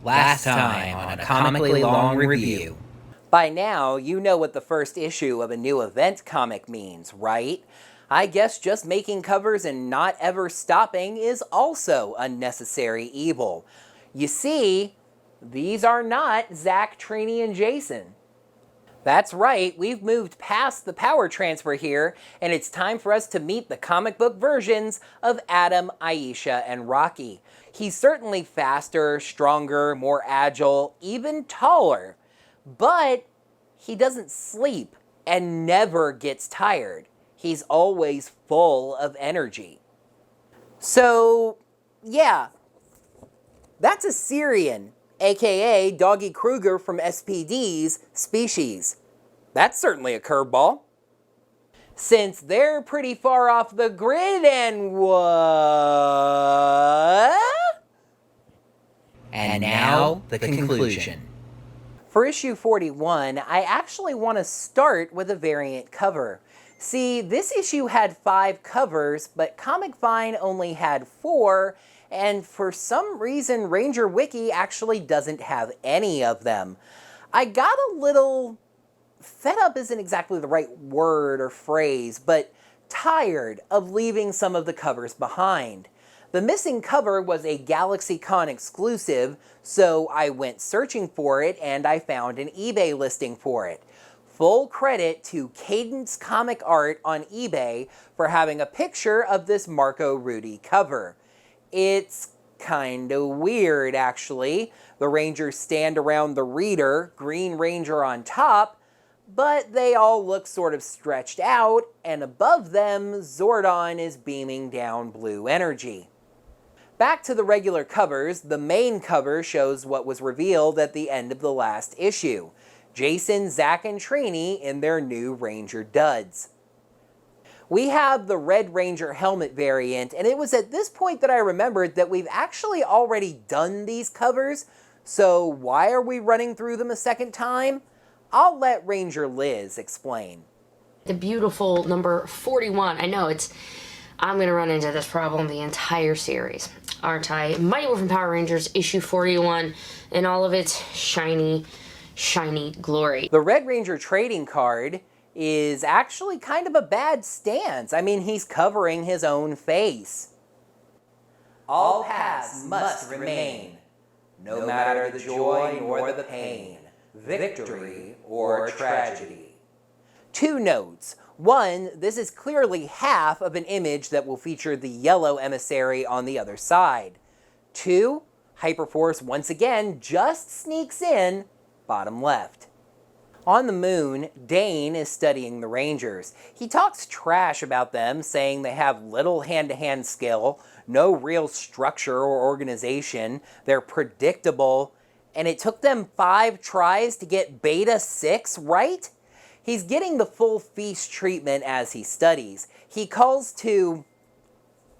Last time on a comically long review. By now, you know what the first issue of a new event comic means, right? I guess just making covers and not ever stopping is also a necessary evil. You see, these are not Zach, Trini, and Jason. That's right, we've moved past the power transfer here, and it's time for us to meet the comic book versions of Adam, Aisha, and Rocky. He's certainly faster, stronger, more agile, even taller. But he doesn't sleep and never gets tired. He's always full of energy. So, yeah, that's a Syrian, aka Doggy Kruger from SPD's Species. That's certainly a curveball. Since they're pretty far off the grid and what? And now, the conclusion. For issue 41, I actually want to start with a variant cover. See, this issue had 5 covers, but Comic Vine only had 4, and for some reason Ranger Wiki actually doesn't have any of them. I got a little fed up isn't exactly the right word or phrase, but tired of leaving some of the covers behind. The missing cover was a GalaxyCon exclusive, so I went searching for it and I found an eBay listing for it. Full credit to Cadence Comic Art on eBay for having a picture of this Marco Rudy cover. It's kinda weird, actually. The Rangers stand around the reader, Green Ranger on top, but they all look sort of stretched out, and above them, Zordon is beaming down blue energy. Back to the regular covers, the main cover shows what was revealed at the end of the last issue. Jason, Zach, and Trini in their new Ranger duds. We have the Red Ranger helmet variant, and it was at this point that I remembered that we've actually already done these covers, so why are we running through them a second time? I'll let Ranger Liz explain. The beautiful number 41. I know I'm going to run into this problem the entire series, aren't I? Mighty Morphin Power Rangers issue 41 in all of its shiny, shiny glory. The Red Ranger trading card is actually kind of a bad stance. I mean, he's covering his own face. All paths must remain, no matter the joy nor the pain, victory or tragedy. 2 notes. 1, this is clearly half of an image that will feature the yellow emissary on the other side. 2, Hyperforce once again just sneaks in, bottom left. On the moon, Dane is studying the Rangers. He talks trash about them, saying they have little hand-to-hand skill, no real structure or organization, they're predictable, and it took them 5 tries to get Beta 6 right? He's getting the full feast treatment as he studies. He calls to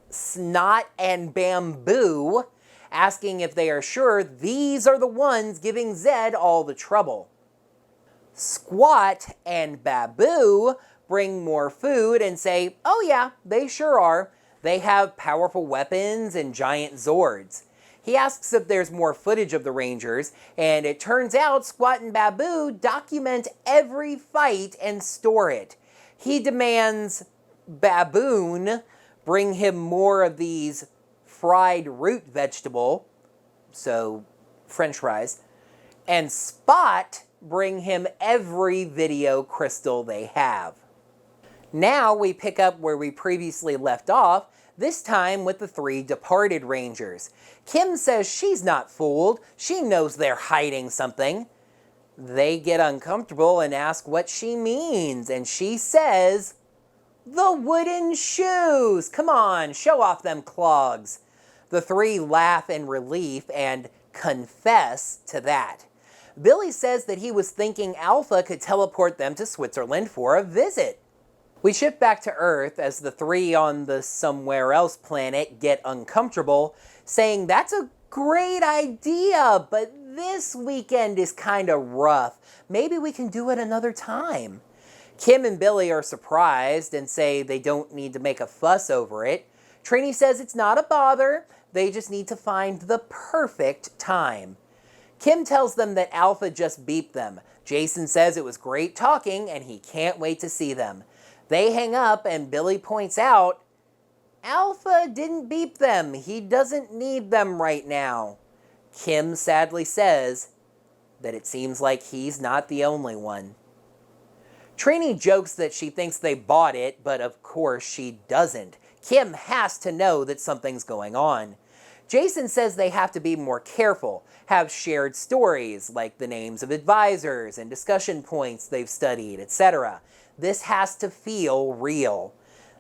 Snot and Bamboo, asking if they are sure these are the ones giving Zed all the trouble. Squat and Baboo bring more food and say, oh yeah, they sure are. They have powerful weapons and giant Zords. He asks if there's more footage of the Rangers, and it turns out Squat and Baboo document every fight and store it. He demands Baboon bring him more of these fried root vegetable, so French fries, and Spot bring him every video crystal they have. Now we pick up where we previously left off, this time with the 3 departed Rangers. Kim says she's not fooled. She knows they're hiding something. They get uncomfortable and ask what she means, and she says, the wooden shoes! Come on, show off them clogs. The 3 laugh in relief and confess to that. Billy says that he was thinking Alpha could teleport them to Switzerland for a visit. We shift back to Earth as the 3 on the somewhere else planet get uncomfortable, saying that's a great idea, but this weekend is kinda rough. Maybe we can do it another time. Kim and Billy are surprised and say they don't need to make a fuss over it. Trini says it's not a bother, they just need to find the perfect time. Kim tells them that Alpha just beeped them. Jason says it was great talking and he can't wait to see them. They hang up and Billy points out, Alpha didn't beep them. He doesn't need them right now. Kim sadly says that it seems like he's not the only one. Trini jokes that she thinks they bought it, but of course she doesn't. Kim has to know that something's going on. Jason says they have to be more careful, have shared stories like the names of advisors and discussion points they've studied, etc. This has to feel real.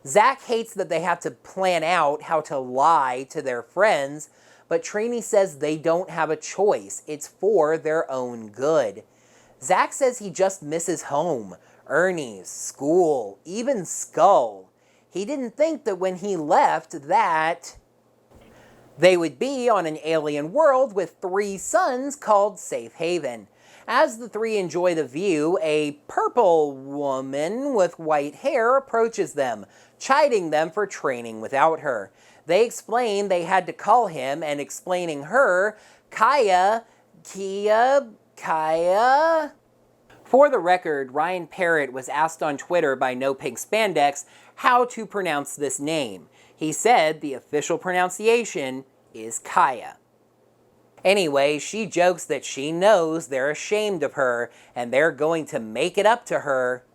Zach hates that they have to plan out how to lie to their friends, but Trini says they don't have a choice. It's for their own good. Zach says he just misses home, Ernie's, school, even Skull. He didn't think that when he left that they would be on an alien world with 3 suns called Safe Haven. As the 3 enjoy the view, a purple woman with white hair approaches them, chiding them for training without her. They explain they had to call him and explaining her, Kiya. For the record, Ryan Parrott was asked on Twitter by No Pink Spandex how to pronounce this name. He said the official pronunciation is Kiya. Anyway, she jokes that she knows they're ashamed of her and they're going to make it up to her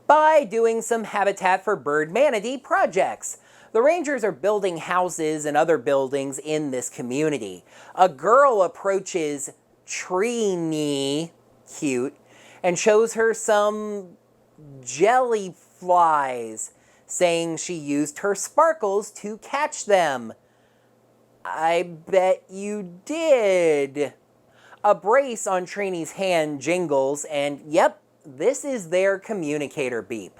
by doing some Habitat for Bird Manatee projects. The Rangers are building houses and other buildings in this community. A girl approaches Trini, cute, and shows her some Jellyflies, saying she used her sparkles to catch them. I bet you did. A brace on Trini's hand jingles, and yep, this is their communicator beep.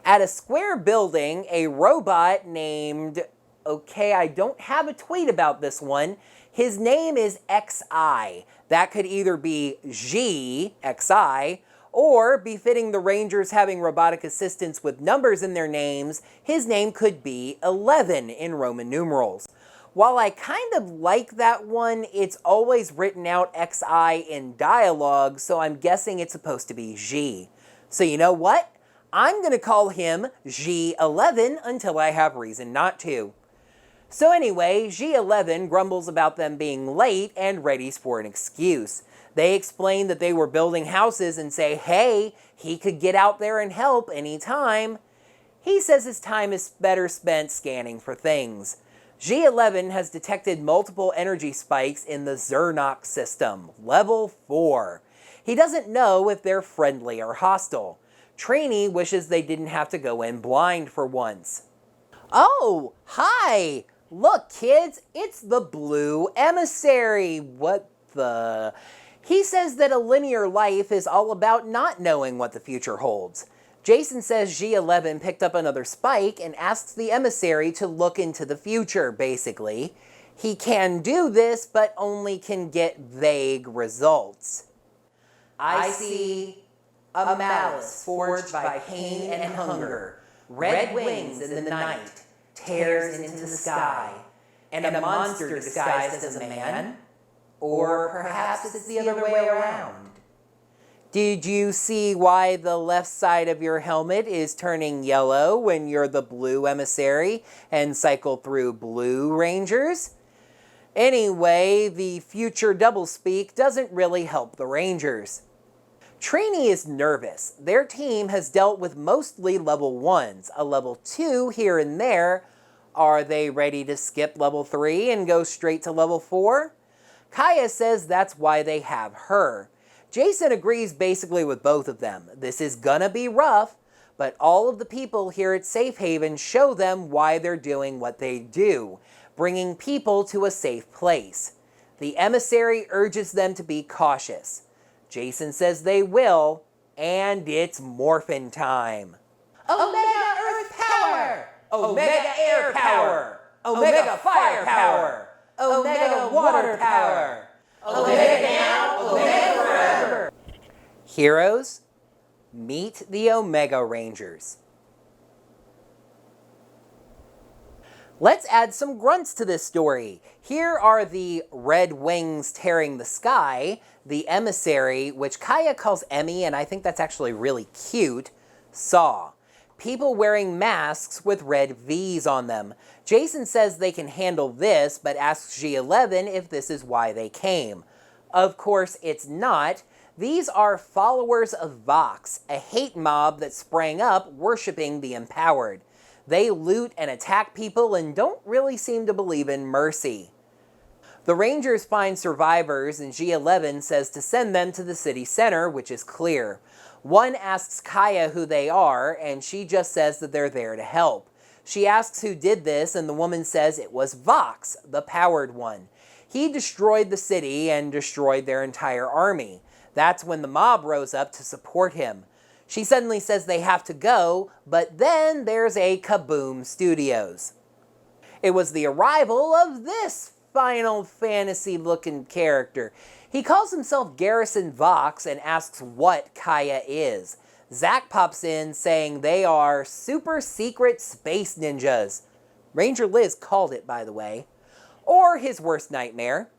At a square building, a robot named, I don't have a tweet about this one. His name is XI. That could either be G, XI, or befitting the Rangers having robotic assistants with numbers in their names, his name could be 11 in Roman numerals. While I kind of like that one, it's always written out XI in dialogue, so I'm guessing it's supposed to be G. So you know what? I'm going to call him G11 until I have reason not to. So anyway, G11 grumbles about them being late and readies for an excuse. They explain that they were building houses and say, hey, he could get out there and help anytime. He says his time is better spent scanning for things. G11 has detected multiple energy spikes in the Zernox system, level 4. He doesn't know if they're friendly or hostile. Trini wishes they didn't have to go in blind for once. Oh, hi! Look, kids, it's the Blue Emissary. What the? He says that a linear life is all about not knowing what the future holds. Jason says G11 picked up another spike and asks the emissary to look into the future, basically. He can do this, but only can get vague results. I see a malice forged by pain and hunger, red wings in the night, tears into the sky, and a monster disguised as a man? Or perhaps it's the other way around. Did you see why the left side of your helmet is turning yellow when you're the Blue Emissary and cycle through Blue Rangers? Anyway, the future doublespeak doesn't really help the Rangers. Trini is nervous. Their team has dealt with mostly level 1s, a level 2 here and there. Are they ready to skip level 3 and go straight to level 4? Kiya says that's why they have her. Jason agrees basically with both of them. This is gonna be rough, but all of the people here at Safe Haven show them why they're doing what they do, bringing people to a safe place. The emissary urges them to be cautious. Jason says they will, and it's morphin' time. Omega Earth Power! Omega Air Power! Omega Fire Power! Omega Water Power! Omega now, Omega forever! Heroes, meet the Omega Rangers. Let's add some grunts to this story. Here are the red wings tearing the sky, the emissary, which Kiya calls Emmy, and I think that's actually really cute, saw. People wearing masks with red V's on them. Jason says they can handle this, but asks G11 if this is why they came. Of course, it's not. These are followers of Vox, a hate mob that sprang up worshipping the empowered. They loot and attack people and don't really seem to believe in mercy. The Rangers find survivors and G11 says to send them to the city center, which is clear. One asks Kiya who they are, and she just says that they're there to help. She asks who did this, and the woman says it was Vox, the powered one. He destroyed the city and destroyed their entire army. That's when the mob rose up to support him. She suddenly says they have to go, but then there's a Kaboom Studios. It was the arrival of this Final Fantasy-looking character. He calls himself Garrison Vox and asks what Kiya is. Zack pops in saying they are super secret space ninjas. Ranger Liz called it, by the way. Or his worst nightmare.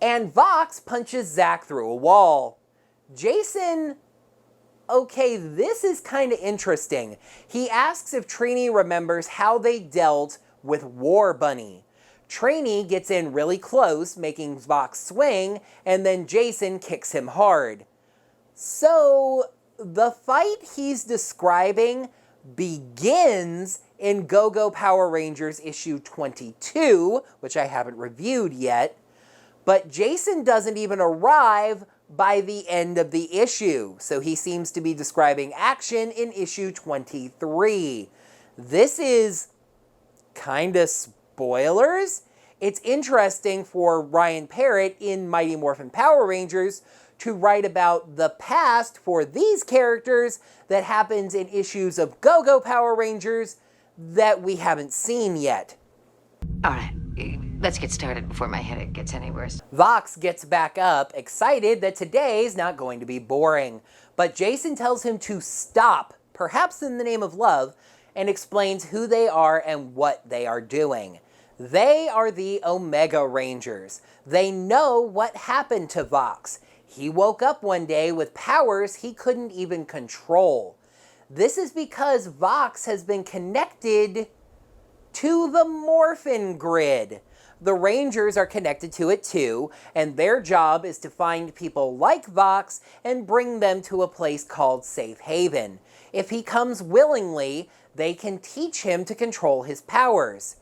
And Vox punches Zack through a wall. Jason... Okay, this is kind of interesting. He asks if Trini remembers how they dealt with War Bunny. Trini gets in really close, making Vox swing, and then Jason kicks him hard. So, the fight he's describing begins in Go-Go Power Rangers issue 22, which I haven't reviewed yet, but Jason doesn't even arrive by the end of the issue, so he seems to be describing action in issue 23. This is kinda spoilers. It's interesting for Ryan Parrott in Mighty Morphin Power Rangers to write about the past for these characters that happens in issues of Go-Go Power Rangers that we haven't seen yet. Alright, let's get started before my headache gets any worse. Vox gets back up, excited that today's not going to be boring. But Jason tells him to stop, perhaps in the name of love, and explains who they are and what they are doing. They are the Omega Rangers. They know what happened to Vox. He woke up one day with powers he couldn't even control. This is because Vox has been connected to the Morphin Grid. The Rangers are connected to it too, and their job is to find people like Vox and bring them to a place called Safe Haven. If he comes willingly, they can teach him to control his powers.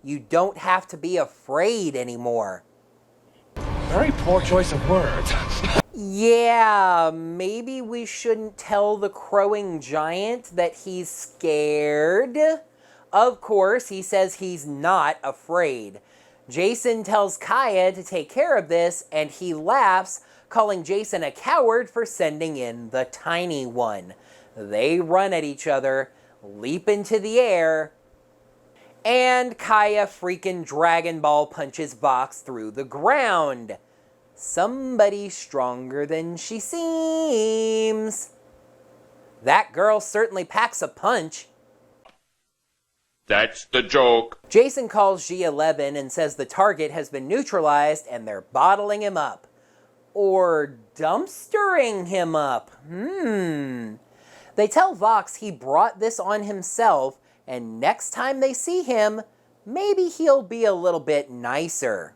You don't have to be afraid anymore. Very poor choice of words. Yeah, maybe we shouldn't tell the crowing giant that he's scared. Of course, he says he's not afraid. Jason tells Kiya to take care of this, and he laughs, calling Jason a coward for sending in the tiny one. They run at each other, leap into the air, and Kiya freaking Dragon Ball punches Vox through the ground. Somebody stronger than she seems. That girl certainly packs a punch. That's the joke. Jason calls G11 and says the target has been neutralized and they're bottling him up. Or dumpstering him up. They tell Vox he brought this on himself, and next time they see him, maybe he'll be a little bit nicer.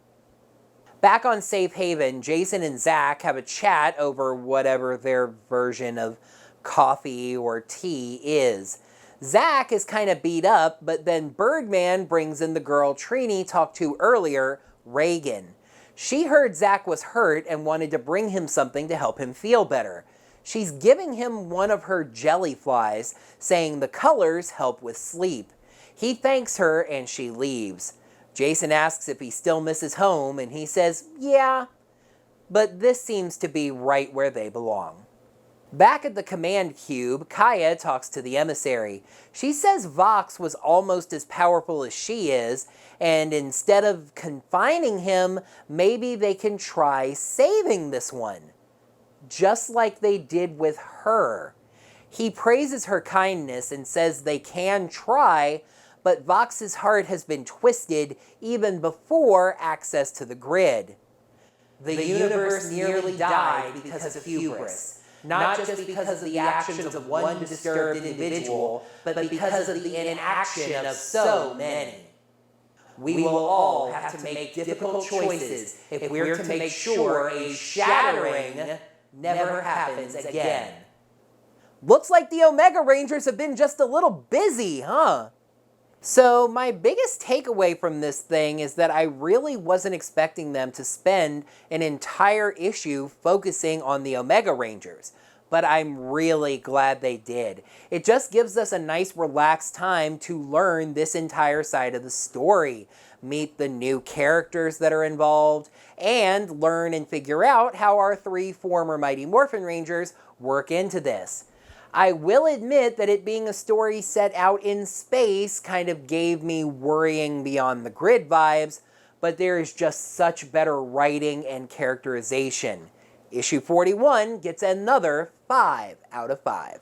Back on Safe Haven, Jason and Zack have a chat over whatever their version of coffee or tea is. Zack is kind of beat up, but then Birdman brings in the girl Trini talked to earlier, Reagan. She heard Zack was hurt and wanted to bring him something to help him feel better. She's giving him one of her Jellyflies, saying the colors help with sleep. He thanks her and she leaves. Jason asks if he still misses home, and he says, yeah, but this seems to be right where they belong. Back at the command cube, Kiya talks to the emissary. She says Vox was almost as powerful as she is, and instead of confining him, maybe they can try saving this one. Just like they did with her. He praises her kindness and says they can try, but Vox's heart has been twisted even before access to the grid. The universe nearly died because of hubris, not just because of the actions of one disturbed individual, but because of the inaction of so many. We will all have to make difficult choices if we're to make sure a shattering never happens again. Looks like the Omega Rangers have been just a little busy, huh? So my biggest takeaway from this thing is that I really wasn't expecting them to spend an entire issue focusing on the Omega Rangers, but I'm really glad they did. It just gives us a nice relaxed time to learn this entire side of the story, meet the new characters that are involved, and learn and figure out how our 3 former Mighty Morphin Rangers work into this. I will admit that it being a story set out in space kind of gave me worrying beyond the grid vibes, but there is just such better writing and characterization. Issue 41 gets another 5 out of 5.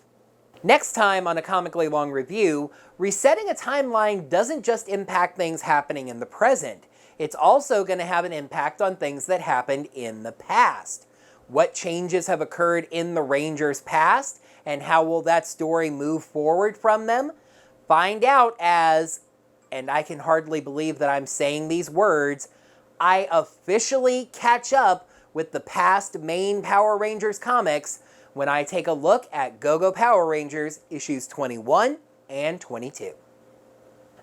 Next time on A Comically Long Review, resetting a timeline doesn't just impact things happening in the present. It's also going to have an impact on things that happened in the past. What changes have occurred in the Rangers' past, and how will that story move forward from them? Find out as, and I can hardly believe that I'm saying these words, I officially catch up with the past main Power Rangers comics when I take a look at Go-Go Power Rangers issues 21 and 22.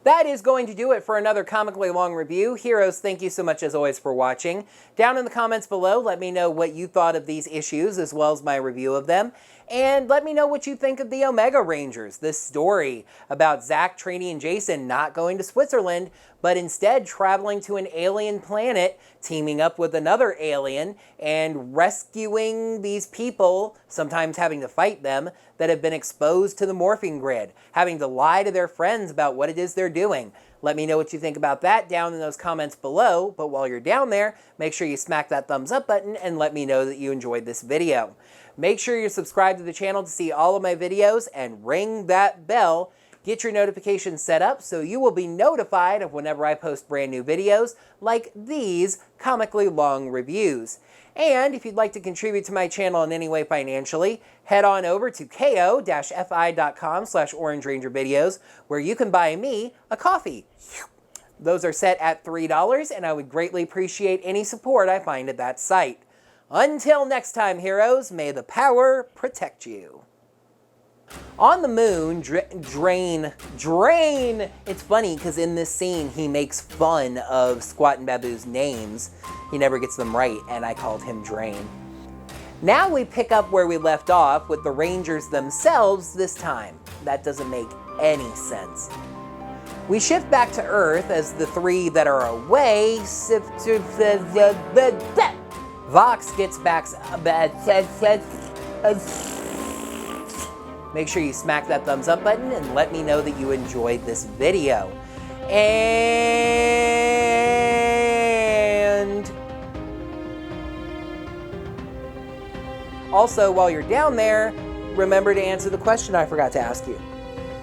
That is going to do it for another comically long review. Heroes, thank you so much as always for watching. Down in the comments below, let me know what you thought of these issues as well as my review of them. And let me know what you think of the Omega Rangers, this story about Zach, Trini, and Jason not going to Switzerland, but instead traveling to an alien planet, teaming up with another alien, and rescuing these people, sometimes having to fight them, that have been exposed to the morphing grid, having to lie to their friends about what it is they're doing. Let me know what you think about that down in those comments below, but while you're down there, make sure you smack that thumbs up button and let me know that you enjoyed this video. Make sure you're subscribed to the channel to see all of my videos and ring that bell. Get your notifications set up so you will be notified of whenever I post brand new videos like these comically long reviews. And if you'd like to contribute to my channel in any way financially, head on over to ko-fi.com/orangerangervideos where you can buy me a coffee. Those are set at $3 and I would greatly appreciate any support I find at that site. Until next time, heroes, may the power protect you. On the moon, Drain. It's funny because in this scene he makes fun of Squat and Babu's names. He never gets them right, and I called him Drain. Now we pick up where we left off with the Rangers themselves this time. That doesn't make any sense. We shift back to Earth as the 3 that are away. Vox gets back. Make sure you smack that thumbs up button and let me know that you enjoyed this video. And also, while you're down there, remember to answer the question I forgot to ask you.